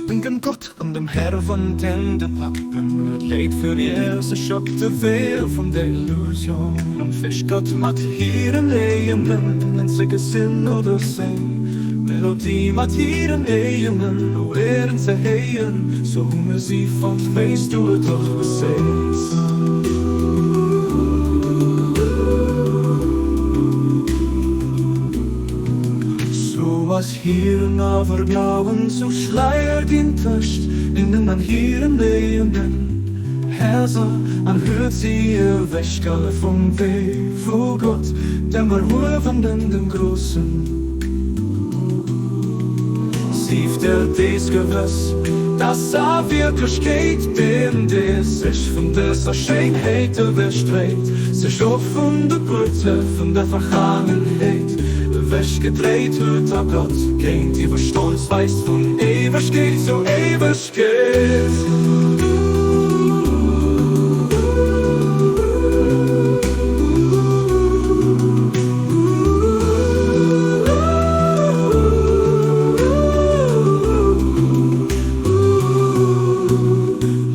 Denken Gott an dem Herr von den Pappen leid für die erste schockte Wehr von der Illusion. Und fisch Gott macht hier im Leben, wenn sie gesinn oder sing. Melodie macht hier im Leben, nur werden sie heien, so hunger sie von weißt du doch besehst. Was hier aber glauben, so schleiert ihn Töcht, in den man hier im Leben Herzer anhört sie ihr Wäschgalle vom Weg, wo Gott, der mal rufen in dem Großen. Sieft des Gewäss, das wirklich geht, während sich von dieser Schönheit bestrebt, sich auf von der Brüte, von der Vergangenheit weggedreht wird, oh Gott, kennt ihr Stolz, weiß von Ewigkeit zu Ewigkeit.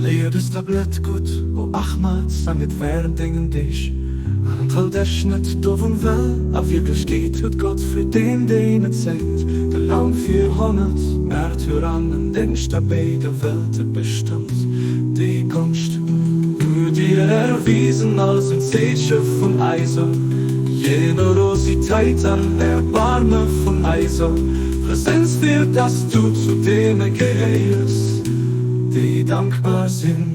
Leer das Tablett gut, wo Achmad sanget während dingen dich. Antal der Schnitt doof und well, auf wirklich geht hört Gott für den es sagt. Der lang 400 Märtyranen, den dabei der Welt bestimmt. Die Kunst wird dir erwiesen als ein Seeschiff von Eiser. Generosität an Erbarme von Eiser. Präsenz wird, dass du zu denen gehörst, die dankbar sind.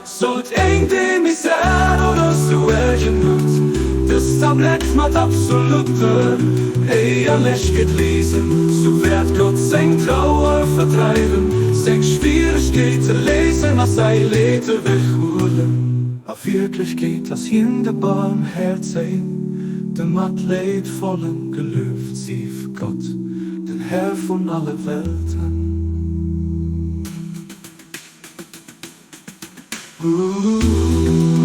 Sollt ein dem Misere oder so ergennut, das Tablett macht absolute, ehrlich gelesen, so wird Gott sein Trauer vertreiben, sein Schwierigkeiten lesen, was sei Lete beholen. Aber wirklich geht das in der Barmherzig, dem matt leidvollen gelöft sie für Gott, den Herr von aller Welten. Ooh.